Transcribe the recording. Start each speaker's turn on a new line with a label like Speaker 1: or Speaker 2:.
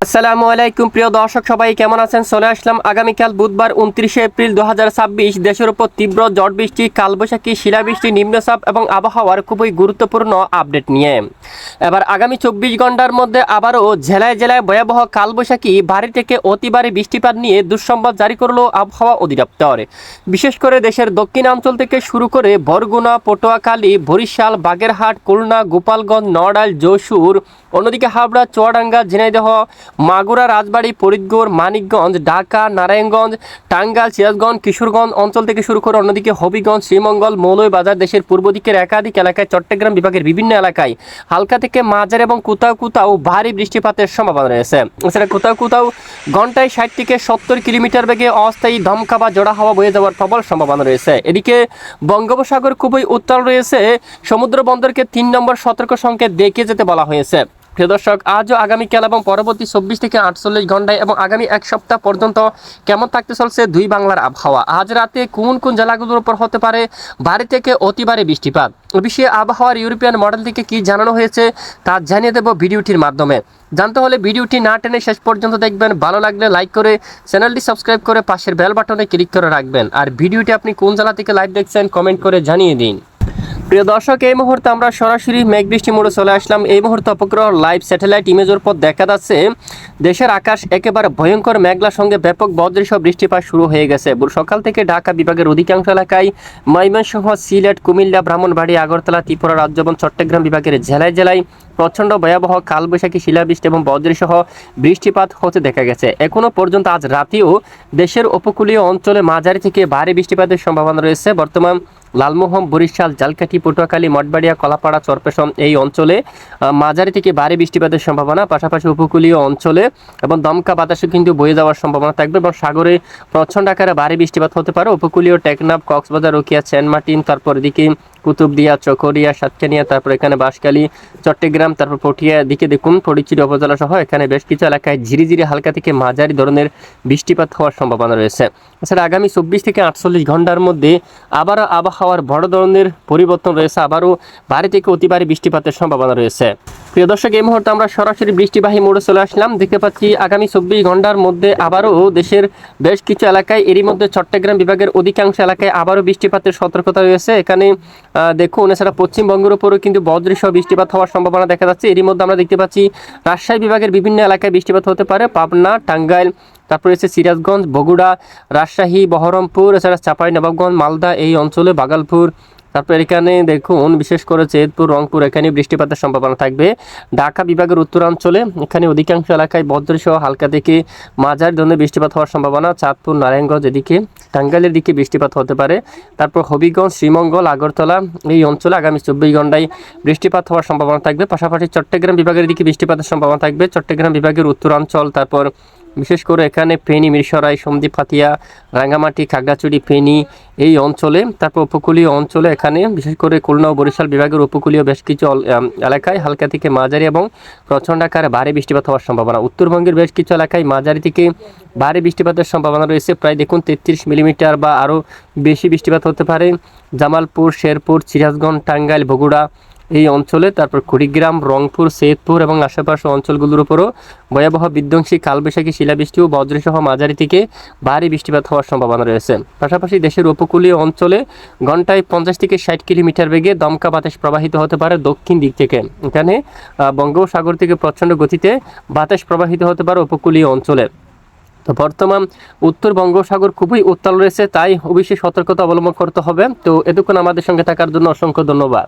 Speaker 1: আসসালামু আলাইকুম প্রিয় দর্শক, সবাই কেমন আছেন? চলে আসলাম আগামীকাল বুধবার 29 এপ্রিল 2026 দেশের উপর তীব্র ঝড় বৃষ্টি, কালবৈশাখী, শিলাবৃষ্টি, নিম্নচাপ এবং আবহাওয়ার খুবই গুরুত্বপূর্ণ আপডেট নিয়ে। এবার আগামী 24 ঘন্টার মধ্যে আবারও জেলায় জেলায় ভয়াবহ কালবৈশাখী, ভারী থেকে অতি ভারী বৃষ্টিপাত নিয়ে দুঃসংবাদ জারি করলো আবহাওয়া অধিদপ্তর। বিশেষ করে দেশের দক্ষিণাঞ্চল থেকে শুরু করে বরগুনা, পটুয়াখালী, বরিশাল, বাগেরহাট, খুলনা, গোপালগঞ্জ, নড়াইল, যশোর, অন্যদিকে হাবড়া, চুয়াডাঙ্গা, ঝিনাইদহ, মাগুরা, রাজবাড়ী, ফরিদগঞ্জ, মানিকগঞ্জ, ঢাকা, নারায়ণগঞ্জ, টাঙ্গাইল, সিরাজগঞ্জ, কিশোরগঞ্জ অঞ্চল থেকে শুরু করে অন্যদিকে হবিগঞ্জ, শ্রীমঙ্গল, মৌলভীবাজার, দেশের পূর্ব দিকের একাধিক এলাকায়, চট্টগ্রাম বিভাগের বিভিন্ন এলাকায় হালকা থেকে মাঝারি এবং কোথাও কোথাও ভারী বৃষ্টিপাতের সম্ভাবনা রয়েছে। এছাড়া কোথাও কোথাও ঘন্টায় 60 থেকে 70 কিলোমিটার বেগে অস্থায়ী ধমকা বা জোড়া হাওয়া বয়ে যাওয়ার প্রবল সম্ভাবনা রয়েছে। এদিকে বঙ্গোপসাগর খুবই উত্তাল রয়েছে, সমুদ্র বন্দরকে 3 নম্বর সতর্ক সংকেত দেখিয়ে যেতে বলা হয়েছে। প্রিয় দর্শক, আজও আগামীকাল এবং পরবর্তী 24 থেকে 48 ঘন্টায় এবং আগামী এক সপ্তাহ পর্যন্ত কেমন থাকতে চলছে দুই বাংলার আবহাওয়া, আজ রাতে কোন কোন জেলাগুলোর উপর হতে পারে ভারী থেকে অতি ভারী বৃষ্টিপাত, এ বিষয়ে আবহাওয়ার ইউরোপিয়ান মডেল থেকে কি জানানো হয়েছে তা জানিয়ে দেব ভিডিওটির মাধ্যমে। জানতে হলে ভিডিওটি না টেনে শেষ পর্যন্ত দেখবেন। ভালো লাগলে লাইক করে চ্যানেলটি সাবস্ক্রাইব করে পাশের বেল বাটনে ক্লিক করে রাখবেন। আর ভিডিওটি আপনি কোন জেলা থেকে লাইভ দেখছেন কমেন্ট করে জানিয়ে দিন। প্রিয় দর্শক, এই মুহূর্তে আমরা সরাসরি মেঘ বৃষ্টি মোড়ে চলে আসলাম। এই মুহূর্তে উপগ্রহ লাইভ স্যাটেলাইট ইমেজের পর দেখা যাচ্ছে দেশের আকাশ একেবারে ভয়ঙ্কর মেঘলার সঙ্গে ব্যাপক বজ্রসহ বৃষ্টিপাত শুরু হয়ে গেছে। সকাল থেকে ঢাকা বিভাগের অধিকাংশ এলাকায়, ময়মনসিংহ, সিলেট, কুমিল্লা, ব্রাহ্মণবাড়িয়া, আগরতলা, ত্রিপুরা রাজ্য এবং চট্টগ্রাম বিভাগের জেলায় জেলায় প্রচণ্ড ভয়াবহ কালবৈশাখী, শিলাবৃষ্টি এবং বজ্রসহ বৃষ্টিপাত হতে দেখা গেছে। এখনও পর্যন্ত আজ রাতেও দেশের উপকূলীয় অঞ্চলে মাঝারি থেকে ভারী বৃষ্টিপাতের সম্ভাবনা রয়েছে। বর্তমান লালমোহন, বরিশাল, জালকাঠি, পটুয়াখালী, মঠবাড়িয়া, কলাপাড়া, চরপেশন এই অঞ্চলে মাঝারি থেকে ভারী বৃষ্টিপাতের সম্ভাবনা। পাশাপাশি উপকূলীয় অঞ্চলে এবং দমকা বাতাসে কিন্তু বয়ে যাওয়ার সম্ভাবনা থাকবে এবং সাগরে প্রচণ্ড আকারে ভারী বৃষ্টিপাত হতে পারে। উপকূলীয় টেকনাফ, কক্সবাজার, রোকিয়া, সেন্ট মার্টিন, তারপর এদিকে কুতুবদিয়া, চকরিয়া, সাতকানিয়া, তারপর এখানে বাঁশখালী, চট্টগ্রাম, তারপর পটিয়া দিকে দেখুন ফটিকছড়ি উপজেলা সহ এখানে বেশ কিছু এলাকায় ঝিরিঝিরি হালকা থেকে মাঝারি ধরনের বৃষ্টিপাত হওয়ার সম্ভাবনা রয়েছে। এছাড়া আগামী 24 থেকে 48 ঘন্টার মধ্যে আবারও আবহাওয়ার বড় ধরনের পরিবর্তন রয়েছে, আবারও ভারী থেকে অতি ভারী বৃষ্টিপাতের সম্ভাবনা রয়েছে। প্রিয় দর্শক, এই মুহূর্তে আমরা সরাসরি বৃষ্টিবাহী মোড়ে চলে আসলাম। দেখতে পাচ্ছি আগামী 24 ঘন্টার মধ্যে আবারও দেশের বেশ কিছু এলাকায়, এরই মধ্যে চট্টগ্রাম বিভাগের অধিকাংশ এলাকায় আবারও বৃষ্টিপাতের সতর্কতা রয়েছে। এখানে দেখুন, এছাড়া পশ্চিমবঙ্গের উপরও কিন্তু বজ্রসহ বৃষ্টিপাত হওয়ার সম্ভাবনা দেখা যাচ্ছে। এরই মধ্যে আমরা দেখতে পাচ্ছি রাজশাহী বিভাগের বিভিন্ন এলাকায় বৃষ্টিপাত হতে পারে। পাবনা, টাঙ্গাইল, তারপর রয়েছে সিরাজগঞ্জ, বগুড়া, রাজশাহী, বহরমপুর, এছাড়া চাঁপাইনবাবগঞ্জ, মালদা এই অঞ্চলে, ভাগলপুর, তারপর এখানে দেখুন বিশেষ করে চেতপুর, রংপুর এখানে বৃষ্টিপাতের সম্ভাবনা থাকবে। ঢাকা বিভাগের উত্তরাঞ্চলে এখানে অধিকাংশ এলাকায় বজ্রসহ হালকা থেকে মাঝারি ধরনের বৃষ্টিপাত হওয়ার সম্ভাবনা। চাঁদপুর, নারায়ণগঞ্জ এদিকে, টাঙ্গাইলের দিকে বৃষ্টিপাত হতে পারে। তারপর হবিগঞ্জ, শ্রীমঙ্গল, আগরতলা এই অঞ্চলে আগামী 24 ঘন্টায় বৃষ্টিপাত হওয়ার সম্ভাবনা থাকবে। পাশাপাশি চট্টগ্রাম বিভাগের দিকে বৃষ্টিপাতের সম্ভাবনা থাকবে। চট্টগ্রাম বিভাগের উত্তরাঞ্চল, তারপর বিশেষ করে এখানে ফেনী, মিরসরাই, সন্দ্বীপ, হাতিয়া, রাঙ্গামাটি, খাগড়াছড়ি, ফেনী এই অঞ্চলে, তারপর উপকূলীয় অঞ্চলে এখানে বিশেষ করে খুলনা ও বরিশাল বিভাগের উপকূলীয় বেশ কিছু এলাকায় হালকা থেকে মাঝারি এবং প্রচণ্ড আকারে ভারী বৃষ্টিপাত হওয়ার সম্ভাবনা। উত্তরবঙ্গের বেশ কিছু এলাকায় মাঝারি থেকে ভারী বৃষ্টিপাতের সম্ভাবনা রয়েছে। প্রায় দেখুন 33 মিলিমিটার বা আরও বেশি বৃষ্টিপাত হতে পারে জামালপুর, শেরপুর, সিরাজগঞ্জ, টাঙ্গাইল, বগুড়া এই অঞ্চলে, তারপর কুড়িগ্রাম, রংপুর, সৈয়দপুর এবং আশেপাশে অঞ্চলগুলোর উপরও ভয়াবহ বিধ্বংসী কালবৈশাখী, শিলাবৃষ্টি ও বজ্রসহ মাঝারি থেকে ভারী বৃষ্টিপাত হওয়ার সম্ভাবনা রয়েছে। পাশাপাশি দেশের উপকূলীয় অঞ্চলে ঘন্টায় 50 থেকে 60 কিলোমিটার বেগে দমকা বাতাস প্রবাহিত হতে পারে দক্ষিণ দিক থেকে। এখানে বঙ্গোপসাগর থেকে প্রচণ্ড গতিতে বাতাস প্রবাহিত হতে পারে উপকূলীয় অঞ্চলে। তো বর্তমান উত্তর বঙ্গোপসাগর খুবই উত্তাল রয়েছে, তাই অবশ্যই সতর্কতা অবলম্বন করতে হবে। তো এতক্ষণ আমাদের সঙ্গে থাকার জন্য অসংখ্য ধন্যবাদ।